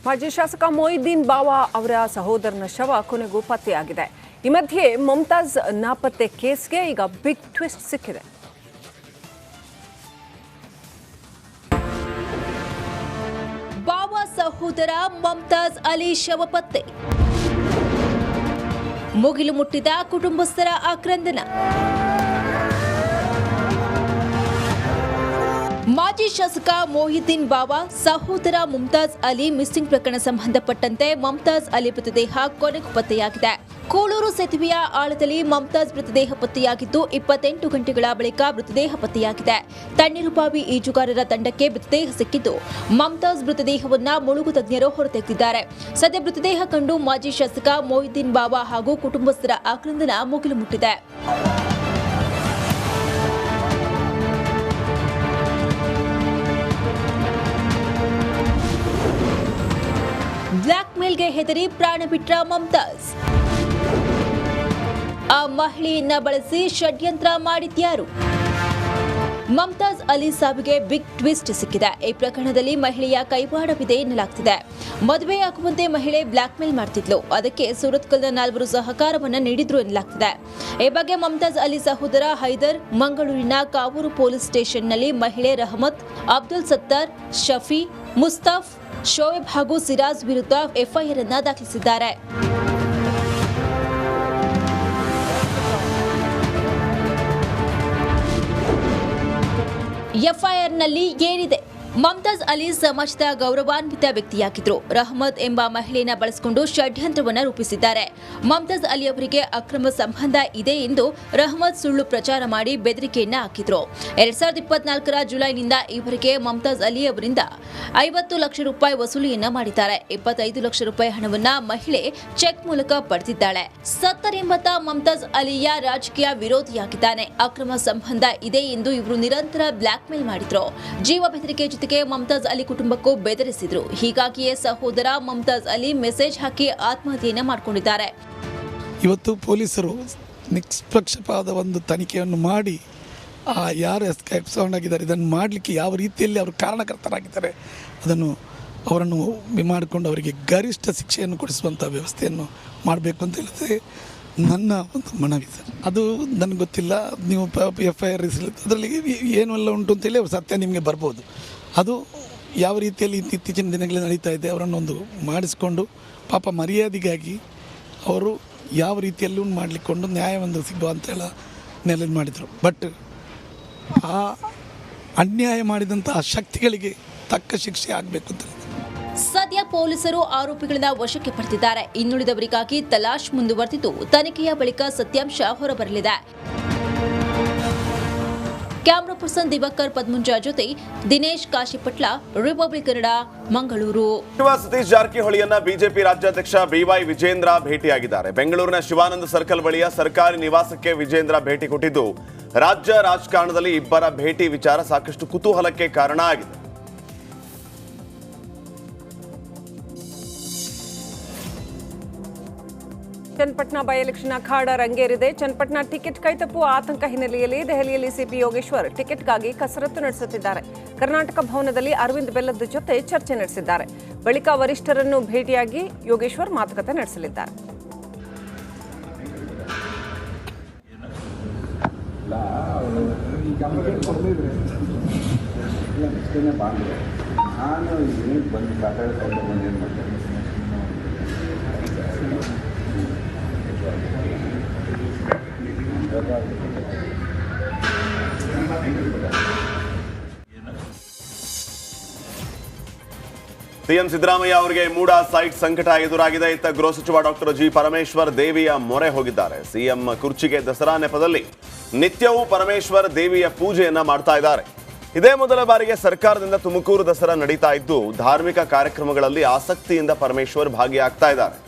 ಮಾಜಿ ಶಾಸಕ ಮೊಹಿದ್ದೀನ್ ಬಾವಾ ಅವರ ಸಹೋದರನ ಶವ ಕೊನೆಗೂ ಪತ್ತೆಯಾಗಿದೆ. ಈ ಮಧ್ಯೆ ಮಮತಾಜ್ ನಾಪತ್ತೆ ಕೇಸ್ಗೆ ಈಗ ಬಿಗ್ ಟ್ವಿಸ್ಟ್ ಸಿಕ್ಕಿದೆ. ಬಾವಾ ಸಹೋದರ ಮಮತಾಜ್ ಅಲಿ ಶವ ಪತ್ತೆ, ಮುಗಿಲು ಮುಟ್ಟಿದ ಕುಟುಂಬಸ್ಥರ ಆಕ್ರಂದನ. ಮಾಜಿ ಶಾಸಕ ಮೊಹಿದ್ದೀನ್ ಬಾವಾ ಸಹೋದರ ಮುಮ್ತಾಜ್ ಅಲಿ ಮಿಸ್ಸಿಂಗ್ ಪ್ರಕರಣ ಸಂಬಂಧಪಟ್ಟಂತೆ ಮಮತಾಜ್ ಅಲಿ ಮೃತದೇಹ ಕೊನೆಗೂ ಪತ್ತೆಯಾಗಿದೆ. ಕೂಳೂರು ಸೇತುವೆಯ ಆಳದಲ್ಲಿ ಮಮತಾಜ್ ಮೃತದೇಹ ಪತ್ತೆಯಾಗಿದ್ದು 28 ಗಂಟೆಗಳ ಬಳಿಕ ಮೃತದೇಹ ಪತ್ತೆಯಾಗಿದೆ. ತಣ್ಣೀರುಬಾವಿ ಈಜುಗಾರರ ತಂಡಕ್ಕೆ ಮೃತದೇಹ ಸಿಕ್ಕಿದ್ದು ಮಮತಾಜ್ ಮೃತದೇಹವನ್ನ ಮುಳುಗು ತಜ್ಞರು ಹೊರತೆಗೆದಿದ್ದಾರೆ. ಸದ್ಯ ಮೃತದೇಹ ಕಂಡು ಮಾಜಿ ಶಾಸಕ ಮೊಹಿದ್ದೀನ್ ಬಾವಾ ಹಾಗೂ ಕುಟುಂಬಸ್ಥರ ಆಕ್ರಂದನ ಮುಗಿಲು ಮುಟ್ಟಿದೆ. ಬ್ಲಾಕ್ ಮೇಲ್ಗೆ ಹೆದರಿ ಪ್ರಾಣ ಬಿಟ್ಟ ಮಮತಾಜ್, ಆ ಮಹಿಳೆಯನ್ನ ಬಳಸಿ ಷಡ್ಯಂತ್ರ ಮಾಡಿದ್ಯಾರು? ಮಮತಾಜ್ ಅಲಿ ಸಾವಿಗೆ ಬಿಗ್ ಟ್ವಿಸ್ಟ್ ಸಿಕ್ಕಿದೆ. ಈ ಪ್ರಕರಣದಲ್ಲಿ ಮಹಿಳೆಯ ಕೈವಾಡವಿದೆ ಎನ್ನಲಾಗ್ತಿದೆ. ಮದುವೆಯಾಗುವಂತೆ ಮಹಿಳೆ ಬ್ಲಾಕ್ ಮೇಲ್ ಮಾಡ್ತಿದ್ಲು. ಅದಕ್ಕೆ ಸುರತ್ಕಲ್ನ 4 ಸಹಕಾರವನ್ನ ನೀಡಿದ್ರು ಎನ್ನಲಾಗ್ತಿದೆ. ಈ ಬಗ್ಗೆ ಮಮತಾಜ್ ಅಲಿ ಸಹೋದರ ಹೈದರ್ ಮಂಗಳೂರಿನ ಕಾವೂರು ಪೊಲೀಸ್ ಸ್ಟೇಷನ್ನಲ್ಲಿ ಮಹಿಳೆ ರಹಮತ್, ಅಬ್ದುಲ್ ಸತ್ತಾರ್, ಶಫಿ, ಮುಸ್ತಾಫ್, ಶೋಯಬ್ ಹಾಗೂ ಸಿರಾಜ್ ವಿರುದ್ಧ ಎಫ್ಐಆರ್ ಅನ್ನು ದಾಖಲಿಸಿದ್ದಾರೆ. ಎಫ್ಐಆರ್ನಲ್ಲಿ ಏನಿದೆ? ಮಮತಾಜ್ ಅಲಿ ಸಮಾಜದ ಗೌರವಾನ್ವಿತ ವ್ಯಕ್ತಿಯಾಗಿದ್ರು. ರಹಮತ್ ಎಂಬ ಮಹಿಳೆಯನ್ನ ಬಳಸಿಕೊಂಡು ಷಡ್ಯಂತ್ರವನ್ನು ರೂಪಿಸಿದ್ದಾರೆ. ಮಮತಾಜ್ ಅಲಿ ಅವರಿಗೆ ಅಕ್ರಮ ಸಂಬಂಧ ಇದೆ ಎಂದು ರಹಮತ್ ಸುಳ್ಳು ಪ್ರಚಾರ ಮಾಡಿ ಬೆದರಿಕೆಯನ್ನ ಹಾಕಿದ್ರು. 2024ರ ಜುಲೈನಿಂದ ಈವರೆಗೆ ಮಮತಾಜ್ ಅಲಿ ಅವರಿಂದ 50 ಲಕ್ಷ ರೂಪಾಯಿ ವಸೂಲಿಯನ್ನ ಮಾಡಿದ್ದಾರೆ. 25 ಲಕ್ಷ ರೂಪಾಯಿ ಹಣವನ್ನ ಮಹಿಳೆ ಚೆಕ್ ಮೂಲಕ ಪಡೆದಿದ್ದಾಳೆ. ಸತ್ತರೆಂಬತ ಮಮತಾಜ್ ಅಲಿಯ ರಾಜಕೀಯ ವಿರೋಧಿಯಾಗಿದ್ದಾನೆ. ಅಕ್ರಮ ಸಂಬಂಧ ಇದೆ ಎಂದು ಇವರು ನಿರಂತರ ಬ್ಲಾಕ್ ಮೇಲ್ ಮಾಡಿದ್ರು. ಜೀವ ಬೆದರಿಕೆ ಜೊತೆಗೆ ಮಮತಾಜ್ ಅಲಿ ಕುಟುಂಬಕ್ಕೂ ಬೆದರಿಸಿದ್ರು. ಹೀಗಾಗಿಯೇ ಸಹೋದರ ಮಮತಾಜ್ ಅಲಿ ಮೆಸೇಜ್ ಹಾಕಿ ಆತ್ಮಹತ್ಯೆಯನ್ನ ಮಾಡಿಕೊಂಡಿದ್ದಾರೆ. ಇವತ್ತು ಪೊಲೀಸರು ನಿಷ್ಪಕ್ಷಪಾತ ಒಂದು ತನಿಖೆಯನ್ನು ಮಾಡಿ ಯಾರು ಎಸ್ಕೇಪ್ ಆಗಿದ್ದಾರೆ ಇದನ್ನು ಮಾಡಲಿಕ್ಕೆ ಯಾವ ರೀತಿಯಲ್ಲಿ ಅವರು ಕಾರಣಕರ್ತರಾಗಿದ್ದಾರೆ ಅವರನ್ನು ಮಾಡಿಕೊಂಡು ಅವರಿಗೆ ಗರಿಷ್ಠ ಶಿಕ್ಷೆಯನ್ನು ಕೊಡಿಸುವಂಥ ವ್ಯವಸ್ಥೆಯನ್ನು ಮಾಡಬೇಕು ಅಂತ ಹೇಳಿದ್ರೆ ನನ್ನ ಒಂದು ಮನವಿ ಸರ್. ಅದು ನನಗೆ ಗೊತ್ತಿಲ್ಲ. ನೀವು FIR ಅದರಲ್ಲಿ ಏನೆಲ್ಲ ಉಂಟು ಅಂತೇಳಿ ಅವ್ರು ಸತ್ಯ ನಿಮಗೆ ಬರ್ಬೋದು. ಅದು ಯಾವ ರೀತಿಯಲ್ಲಿ ಇತ್ತೀಚಿನ ದಿನಗಳಲ್ಲಿ ನಡೀತಾ ಇದೆ ಅವರನ್ನೊಂದು ಮಾಡಿಸ್ಕೊಂಡು ಪಾಪ ಮರ್ಯಾದೆಗಾಗಿ ಅವರು ಯಾವ ರೀತಿಯಲ್ಲೂ ಮಾಡಲಿಕ್ಕೊಂಡು ನ್ಯಾಯವೊಂದು ಸಿಗುವ ಅಂತೇಳ ನೆಲೆ ಮಾಡಿದರು. ಬಟ್ ಆ ಅನ್ಯಾಯ ಮಾಡಿದಂತಹ ಶಕ್ತಿಗಳಿಗೆ ತಕ್ಕ ಶಿಕ್ಷೆ ಆಗಬೇಕು ಅಂತ ಸದ್ಯ ಪೊಲೀಸರು ಆರೋಪಿಗಳನ್ನ ವಶಕ್ಕೆ ಪಡೆದಿದ್ದಾರೆ. ಇನ್ನುಳಿದವರಿಗಾಗಿ ತಲಾಶ್ ಮುಂದುವರೆದಿದ್ದು ತನಿಖೆಯ ಬಳಿಕ ಸತ್ಯಾಂಶ ಹೊರಬರಲಿದೆ. ಕ್ಯಾಮರಾ ಪರ್ಸನ್ ದಿವಾಕರ್ ಪದ್ಮುಂಜ ಜೊತೆ ದಿನೇಶ್ ಕಾಶಿಪಟ್ಲ, ರಿಪಬ್ಲಿಕ್ ಕನ್ನಡ, ಮಂಗಳೂರು. ಸತೀಶ್ ಜಾರಕಿಹೊಳಿಯನ್ನ ಬಿಜೆಪಿ ರಾಜ್ಯಾಧ್ಯಕ್ಷ BY ವಿಜೇಂದ್ರ ಭೇಟಿಯಾಗಿದ್ದಾರೆ. ಬೆಂಗಳೂರಿನ ಶಿವಾನಂದ ಸರ್ಕಲ್ ಬಳಿಯ ಸರ್ಕಾರಿ ನಿವಾಸಕ್ಕೆ ವಿಜೇಂದ್ರ ಭೇಟಿ ಕೊಟ್ಟಿದ್ದು ರಾಜ್ಯ ರಾಜಕಾರಣದಲ್ಲಿ ಇಬ್ಬರ ಭೇಟಿ ವಿಚಾರ ಸಾಕಷ್ಟು ಕುತೂಹಲಕ್ಕೆ ಕಾರಣ ಆಗಿದೆ. ಚನ್ನಪಟ್ಟಣ ಬೈ ಎಲೆಕ್ಷನ್ ಅಖಾಡ ರಂಗೇರಿದೆ. ಚನ್ನಪಟ್ಟಣ ಟಿಕೆಟ್ ಕೈತಪ್ಪುವ ಆತಂಕ ಹಿನ್ನೆಲೆಯಲ್ಲಿ ದೆಹಲಿಯಲ್ಲಿ ಸಿಪಿ ಯೋಗೇಶ್ವರ್ ಟಿಕೆಟ್ಗಾಗಿ ಕಸರತ್ತು ನಡೆಸುತ್ತಿದ್ದಾರೆ. ಕರ್ನಾಟಕ ಭವನದಲ್ಲಿ ಅರವಿಂದ್ ಬೆಲ್ಲದ ಜೊತೆ ಚರ್ಚೆ ನಡೆಸಿದ್ದಾರೆ. ಬಳಿಕ ವರಿಷ್ಠರನ್ನು ಭೇಟಿಯಾಗಿ ಯೋಗೇಶ್ವರ್ ಮಾತುಕತೆ ನಡೆಸಲಿದ್ದಾರೆ. ಸಿಎಂ ಸಿದ್ದರಾಮಯ್ಯ ಅವರಿಗೆ ಮೂಡಾ ಸೈಟ್ ಸಂಕಟ ಎದುರಾಗಿದೆ. ಇತ್ತ ಗೃಹ ಸಚಿವ ಡಾಕ್ಟರ್ ಜಿ ಪರಮೇಶ್ವರ್ ದೇವಿಯ ಮೊರೆ ಹೋಗಿದ್ದಾರೆ. ಸಿಎಂ ಕುರ್ಚಿಗೆ ದಸರಾ ನೆಪದಲ್ಲಿ ನಿತ್ಯವೂ ಪರಮೇಶ್ವರ್ ದೇವಿಯ ಪೂಜೆಯನ್ನ ಮಾಡ್ತಾ ಇದ್ದಾರೆ. ಇದೇ ಮೊದಲ ಬಾರಿಗೆ ಸರ್ಕಾರದಿಂದ ತುಮಕೂರು ದಸರಾ ನಡೀತಾ ಇದ್ದು ಧಾರ್ಮಿಕ ಕಾರ್ಯಕ್ರಮಗಳಲ್ಲಿ ಆಸಕ್ತಿಯಿಂದ ಪರಮೇಶ್ವರ್ ಭಾಗಿಯಾಗ್ತಾ ಇದ್ದಾರೆ.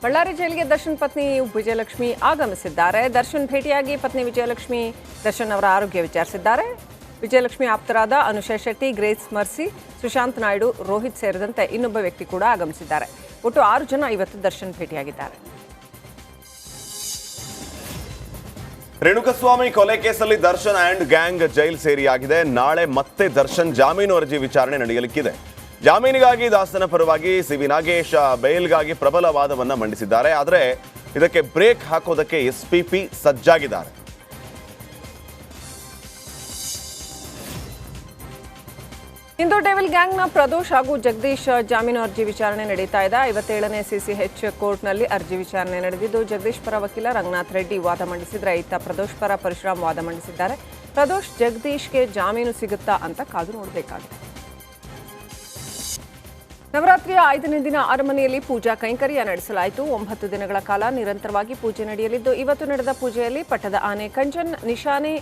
ಬಳ್ಳಾರಿ ಜೈಲಿಗೆ ದರ್ಶನ್ ಪತ್ನಿ ವಿಜಯಲಕ್ಷ್ಮಿ ಆಗಮಿಸಿದ್ದಾರೆ. ದರ್ಶನ್ ಭೇಟಿಯಾಗಿ ಪತ್ನಿ ವಿಜಯಲಕ್ಷ್ಮಿ ದರ್ಶನ್ ಅವರ ಆರೋಗ್ಯ ವಿಚಾರಿಸಿದ್ದಾರೆ. ವಿಜಯಲಕ್ಷ್ಮಿ ಆಪ್ತರಾದ ಅನುಷಾ ಶೆಟ್ಟಿ, ಗ್ರೇಸ್ ಮರ್ಸಿ, ಸುಶಾಂತ್ ನಾಯ್ಡು, ರೋಹಿತ್ ಸೇರಿದಂತೆ ಇನ್ನೊಬ್ಬ ವ್ಯಕ್ತಿ ಕೂಡ ಆಗಮಿಸಿದ್ದಾರೆ. ಒಟ್ಟು 6 ಜನ ಇವತ್ತು ದರ್ಶನ್ ಭೇಟಿಯಾಗಿದ್ದಾರೆ. ರೇಣುಕಸ್ವಾಮಿ ಕೊಲೆ ಕೇಸಲ್ಲಿ ದರ್ಶನ್ ಆ್ಯಂಡ್ ಗ್ಯಾಂಗ್ ಜೈಲ್ ಸೇರಿಯಾಗಿದೆ. ನಾಳೆ ಮತ್ತೆ ದರ್ಶನ್ ಜಾಮೀನು ಅರ್ಜಿ ವಿಚಾರಣೆ ನಡೆಯಲಿಕ್ಕಿದೆ. ಜಾಮೀನಿಗಾಗಿ ದಾಸನ ಪರವಾಗಿ ಸಿವಿ ನಾಗೇಶ್ ಬೇಲ್ಗಾಗಿ ಪ್ರಬಲ ವಾದವನ್ನ ಮಂಡಿಸಿದ್ದಾರೆ. ಆದರೆ ಇದಕ್ಕೆ ಬ್ರೇಕ್ ಹಾಕೋದಕ್ಕೆ ಎಸ್ಪಿಪಿ ಸಜ್ಜಾಗಿದ್ದಾರೆ. ಇಂದು ಡೆವಿಲ್ ಗ್ಯಾಂಗ್ನ ಪ್ರದೋಷ್ ಹಾಗೂ ಜಗದೀಶ್ ಜಾಮೀನು ಅರ್ಜಿ ವಿಚಾರಣೆ ನಡೀತಾ ಇದೆ. 57ನೇ ಸಿಸಿಎಚ್ ಕೋರ್ಟ್ನಲ್ಲಿ ಅರ್ಜಿ ವಿಚಾರಣೆ ನಡೆದಿದ್ದು, ಜಗದೀಶ್ ಪರ ವಕೀಲ ರಂಗನಾಥ್ ರೆಡ್ಡಿ ವಾದ ಮಂಡಿಸಿದ್ರೆ, ಇತ್ತ ಪ್ರದೋಷ್ ಪರ ಪರಶುರಾಮ್ ವಾದ ಮಂಡಿಸಿದ್ದಾರೆ. ಪ್ರದೋಷ್ ಜಗದೀಶ್ಗೆ ಜಾಮೀನು ಸಿಗುತ್ತಾ ಅಂತ ಕಾದು ನೋಡಬೇಕಾಗಿದೆ. ನವರಾತ್ರಿಯ 5ನೇ ದಿನ ಅರಮನೆಯಲ್ಲಿ ಪೂಜಾ ಕೈಂಕರ್ಯ ನಡೆಸಲಾಯಿತು. 9 ದಿನಗಳ ಕಾಲ ನಿರಂತರವಾಗಿ ಪೂಜೆ ನಡೆಯಲಿದ್ದು, ಇವತ್ತು ನಡೆದ ಪೂಜೆಯಲ್ಲಿ ಪಟ್ಟದ ಆನೆ ಕಂಚನ್, ನಿಶಾನೆ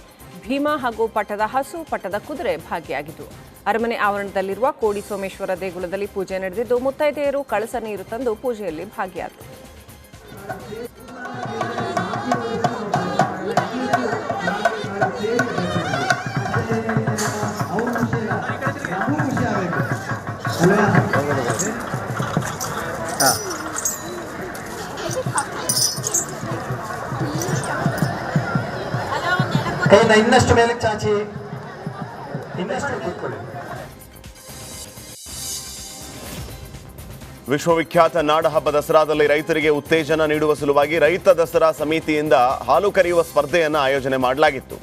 ಭೀಮಾ ಹಾಗೂ ಪಟ್ಟದ ಹಸು, ಪಟ್ಟದ ಕುದುರೆ ಭಾಗಿಯಾಗಿದ್ದವು. ಅರಮನೆ ಆವರಣದಲ್ಲಿರುವ ಕೋಡಿ ಸೋಮೇಶ್ವರ ದೇಗುಲದಲ್ಲಿ ಪೂಜೆ ನಡೆದಿದ್ದು, ಮುತ್ತೈದೆಯರು ಕಳಸ ನೀರು ತಂದು ಪೂಜೆಯಲ್ಲಿ ಭಾಗಿಯಾದರು. ಇನ್ನಷ್ಟು ಮೇಲಕ್ಕೆ ಚಾಚಿ, ಇನ್ನಷ್ಟು ಕೂತ್ಕೊಳ್ಳಿ. ವಿಶ್ವವಿಖ್ಯಾತ ನಾಡಹಬ್ಬ ದಸರಾದಲ್ಲಿ ರೈತರಿಗೆ ಉತ್ತೇಜನ ನೀಡುವ ಸಲುವಾಗಿ ರೈತ ದಸರಾ ಸಮಿತಿಯಿಂದ ಹಾಲು ಕರೆಯುವ ಸ್ಪರ್ಧೆಯನ್ನು ಆಯೋಜನೆ ಮಾಡಲಾಗಿತ್ತು.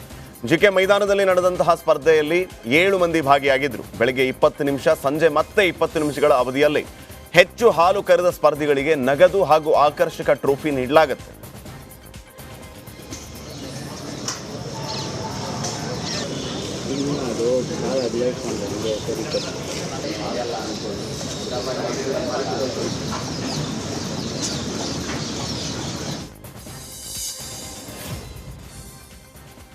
ಜಿಕೆ ಮೈದಾನದಲ್ಲಿ ನಡೆದಂತಹ ಸ್ಪರ್ಧೆಯಲ್ಲಿ 7 ಮಂದಿ ಭಾಗಿಯಾಗಿದ್ದರು. ಬೆಳಗ್ಗೆ 20 ನಿಮಿಷ, ಸಂಜೆ ಮತ್ತೆ 20 ನಿಮಿಷಗಳ ಅವಧಿಯಲ್ಲಿ ಹೆಚ್ಚು ಹಾಲು ಕರೆದ ಸ್ಪರ್ಧಿಗಳಿಗೆ ನಗದು ಹಾಗೂ ಆಕರ್ಷಕ ಟ್ರೋಫಿ ನೀಡಲಾಗುತ್ತೆ.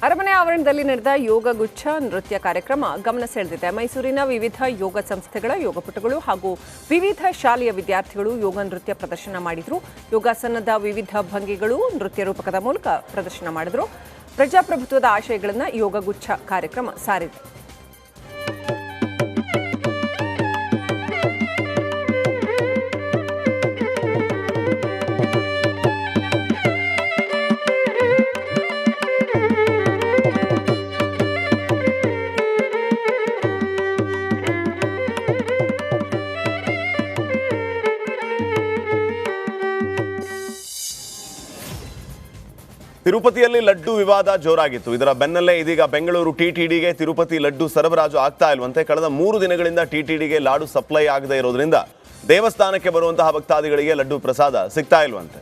ಅರಮನೆ ಆವರಣದಲ್ಲಿ ನಡೆದ ಯೋಗ ಗುಚ್ಛ ನೃತ್ಯ ಕಾರ್ಯಕ್ರಮ ಗಮನ ಸೆಳೆದಿದೆ. ಮೈಸೂರಿನ ವಿವಿಧ ಯೋಗ ಸಂಸ್ಥೆಗಳ ಯೋಗಪಟುಗಳು ಹಾಗೂ ವಿವಿಧ ಶಾಲೆಯ ವಿದ್ಯಾರ್ಥಿಗಳು ಯೋಗ ನೃತ್ಯ ಪ್ರದರ್ಶನ ಮಾಡಿದರು. ಯೋಗಾಸನದ ವಿವಿಧ ಭಂಗಿಗಳು ನೃತ್ಯ ರೂಪಕದ ಮೂಲಕ ಪ್ರದರ್ಶನ ಮಾಡಿದರು. ಪ್ರಜಾಪ್ರಭುತ್ವದ ಆಶಯಗಳನ್ನು ಯೋಗ ಗುಚ್ಛ ಕಾರ್ಯಕ್ರಮ ಸಾರಿದೆ. ತಿರುಪತಿಯಲ್ಲಿ ಲಡ್ಡು ವಿವಾದ ಜೋರಾಗಿತ್ತು. ಇದರ ಬೆನ್ನಲ್ಲೇ ಇದೀಗ ಬೆಂಗಳೂರು ಟಿಟಿಡಿಗೆ ತಿರುಪತಿ ಲಡ್ಡು ಸರಬರಾಜು ಆಗ್ತಾ ಇಲ್ವಂತೆ. ಕಳೆದ 3 ದಿನಗಳಿಂದ ಟಿಟಿಡಿಗೆ ಲಾಡು ಸಪ್ಲೈ ಆಗದೇ ಇರೋದ್ರಿಂದ ದೇವಸ್ಥಾನಕ್ಕೆ ಬರುವಂತಹ ಭಕ್ತಾದಿಗಳಿಗೆ ಲಡ್ಡು ಪ್ರಸಾದ ಸಿಗ್ತಾ ಇಲ್ವಂತೆ.